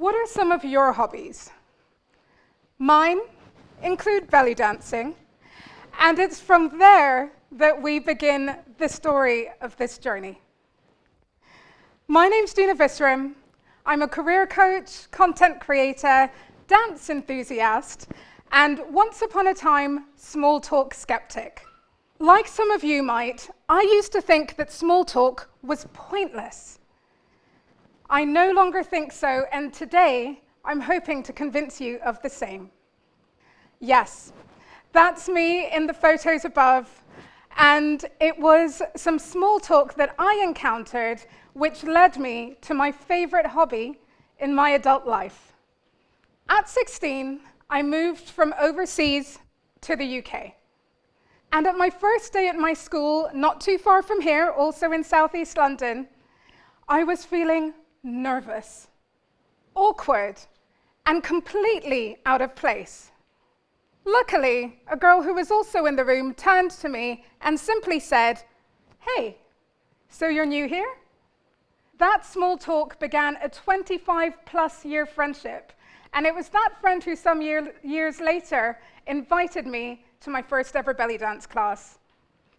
What are some of your hobbies? Mine include belly dancing, and it's from there that we begin the story of this journey. My name's Gina Visram. I'm a career coach, content creator, dance enthusiast, and once upon a time, small talk skeptic. Like some of you might, I used to think that small talk was pointless. I no longer think so, and today I'm hoping to convince you of the same. Yes, that's me in the photos above, and it was some small talk that I encountered which led me to my favorite hobby in my adult life. At 16, I moved from overseas to the UK. And at my first day at my school, not too far from here, also in southeast London, I was feeling nervous, awkward, and completely out of place. Luckily, a girl who was also in the room turned to me and simply said, "Hey, so you're new here?" That small talk began a 25-plus year friendship, and it was that friend who some years later invited me to my first ever belly dance class.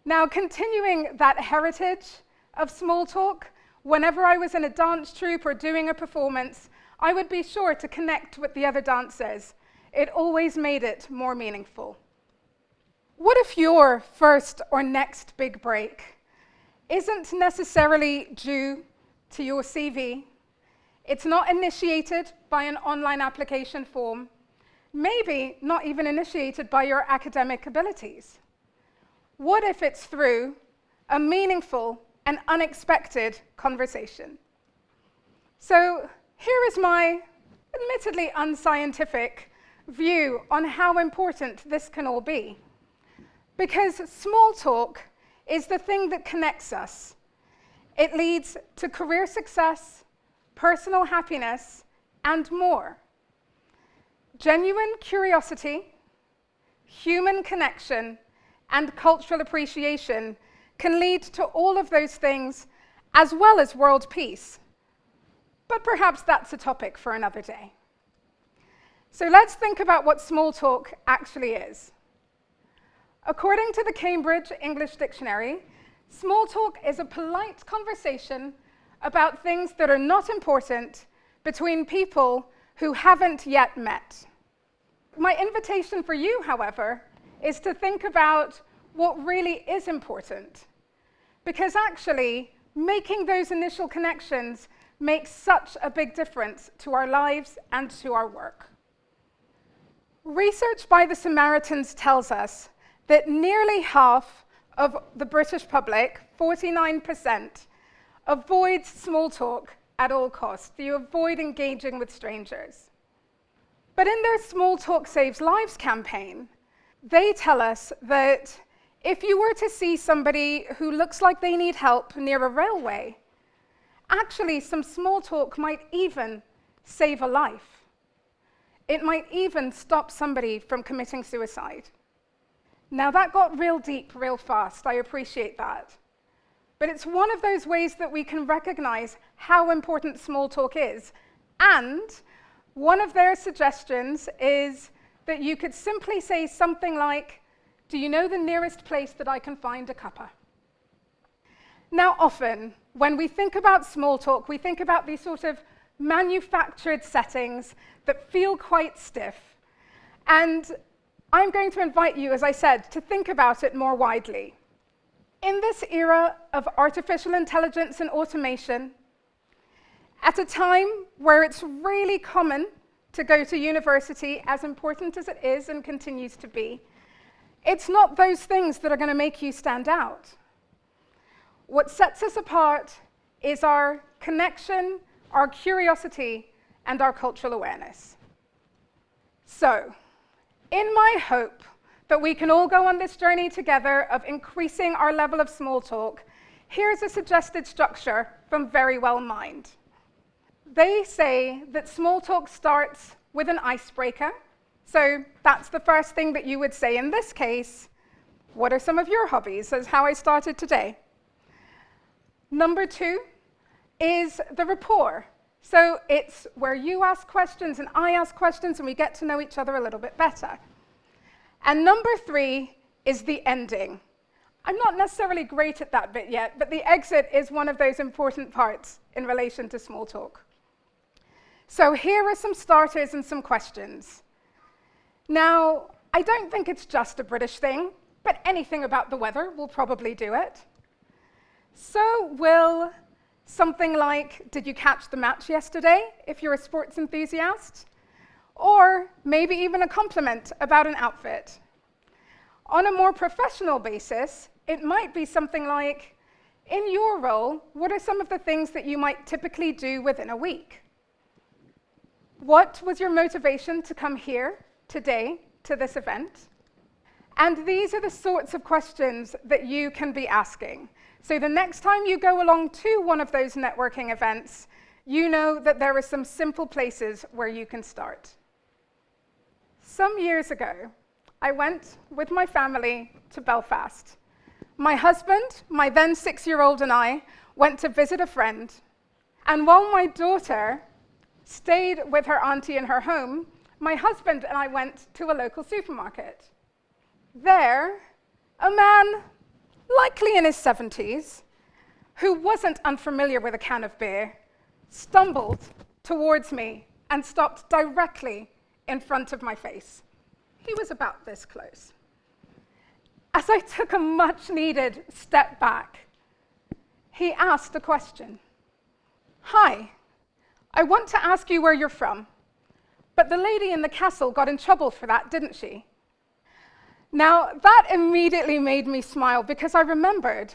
Now, continuing that heritage of small talk, whenever I was in a dance troupe or doing a performance, I would be sure to connect with the other dancers. It always made it more meaningful. What if your first or next big break isn't necessarily due to your CV? It's not initiated by an online application form, maybe not even initiated by your academic abilities. What if it's through a meaningful and unexpected conversation? So here is my admittedly unscientific view on how important this can all be. Because small talk is the thing that connects us. It leads to career success, personal happiness, and more. Genuine curiosity, human connection, and cultural appreciation can lead to all of those things, as well as world peace. But perhaps that's a topic for another day. So let's think about what small talk actually is. According to the Cambridge English Dictionary, small talk is a polite conversation about things that are not important between people who haven't yet met. My invitation for you, however, is to think about what really is important. Because actually, making those initial connections makes such a big difference to our lives and to our work. Research by the Samaritans tells us that nearly half of the British public, 49%, avoids small talk at all costs. You avoid engaging with strangers. But in their Small Talk Saves Lives campaign, they tell us that if you were to see somebody who looks like they need help near a railway, actually some small talk might even save a life. It might even stop somebody from committing suicide. Now that got real deep real fast, I appreciate that. But it's one of those ways that we can recognize how important small talk is. And one of their suggestions is that you could simply say something like, "Do you know the nearest place that I can find a cuppa?" Now often, when we think about small talk, we think about these sort of manufactured settings that feel quite stiff. And I'm going to invite you, as I said, to think about it more widely. In this era of artificial intelligence and automation, at a time where it's really common to go to university, as important as it is and continues to be, it's not those things that are going to make you stand out. What sets us apart is our connection, our curiosity, and our cultural awareness. So, in my hope that we can all go on this journey together of increasing our level of small talk, here's a suggested structure from Verywell Mind. They say that small talk starts with an icebreaker. So that's the first thing that you would say. In this case, what are some of your hobbies? That's how I started today. Number 2 is the rapport. So it's where you ask questions and I ask questions and we get to know each other a little bit better. And number 3 is the ending. I'm not necessarily great at that bit yet, but the exit is one of those important parts in relation to small talk. So here are some starters and some questions. Now, I don't think it's just a British thing, but anything about the weather will probably do it. So will something like, did you catch the match yesterday, if you're a sports enthusiast? Or maybe even a compliment about an outfit. On a more professional basis, it might be something like, in your role, what are some of the things that you might typically do within a week? What was your motivation to come here today to this event? And these are the sorts of questions that you can be asking. So the next time you go along to one of those networking events, you know that there are some simple places where you can start. Some years ago, I went with my family to Belfast. My husband, my then 6-year-old, and I went to visit a friend. And while my daughter stayed with her auntie in her home, my husband and I went to a local supermarket. There, a man, likely in his 70s, who wasn't unfamiliar with a can of beer, stumbled towards me and stopped directly in front of my face. He was about this close. As I took a much-needed step back, he asked a question. "Hi, I want to ask you where you're from, but the lady in the castle got in trouble for that, didn't she?" Now, that immediately made me smile because I remembered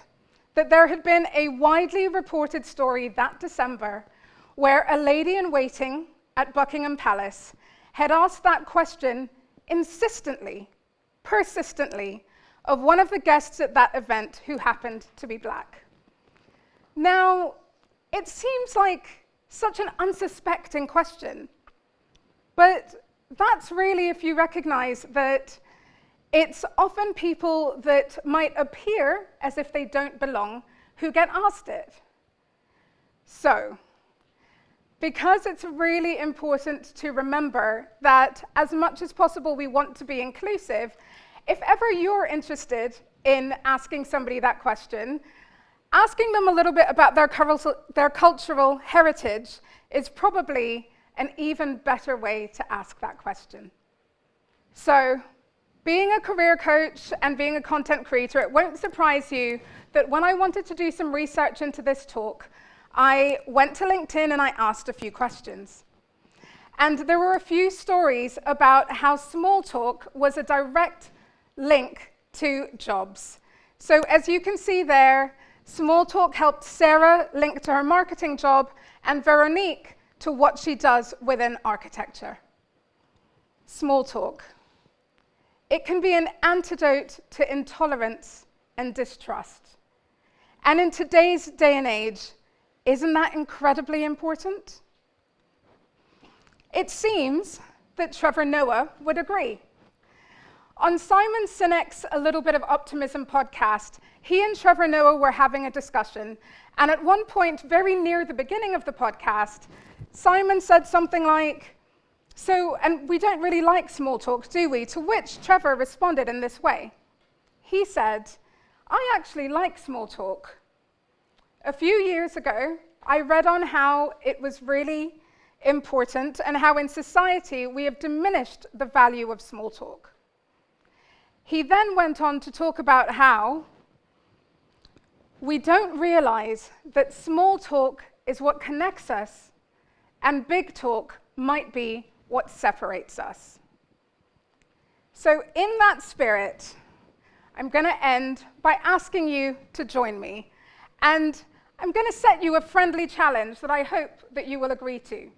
that there had been a widely reported story that December where a lady-in-waiting at Buckingham Palace had asked that question insistently, persistently, of one of the guests at that event who happened to be black. Now, it seems like such an unsuspecting question, but that's really if you recognize that it's often people that might appear as if they don't belong who get asked it. So, because it's really important to remember that as much as possible we want to be inclusive, if ever you're interested in asking somebody that question, asking them a little bit about their cultural heritage is probably an even better way to ask that question. So, being a career coach and being a content creator, it won't surprise you that when I wanted to do some research into this talk, I went to LinkedIn and I asked a few questions. And there were a few stories about how small talk was a direct link to jobs. So as you can see there, small talk helped Sarah link to her marketing job and Veronique to what she does within architecture. Small talk. It can be an antidote to intolerance and distrust. And in today's day and age, isn't that incredibly important? It seems that Trevor Noah would agree. On Simon Sinek's A Little Bit of Optimism podcast, he and Trevor Noah were having a discussion, and at one point, very near the beginning of the podcast, Simon said something like, "So, and we don't really like small talk, do we?" To which Trevor responded in this way. He said, "I actually like small talk. A few years ago, I read on how it was really important and how in society we have diminished the value of small talk." He then went on to talk about how we don't realize that small talk is what connects us and big talk might be what separates us. So in that spirit, I'm going to end by asking you to join me. And I'm going to set you a friendly challenge that I hope that you will agree to.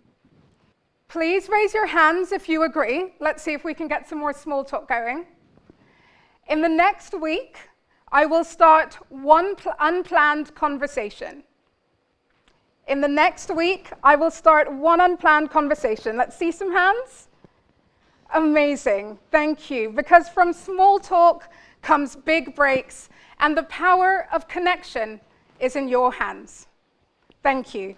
Please raise your hands if you agree. Let's see if we can get some more small talk going. In the next week, I will start one unplanned conversation. In the next week, I will start one unplanned conversation. Let's see some hands. Amazing, thank you. Because from small talk comes big breaks, and the power of connection is in your hands. Thank you.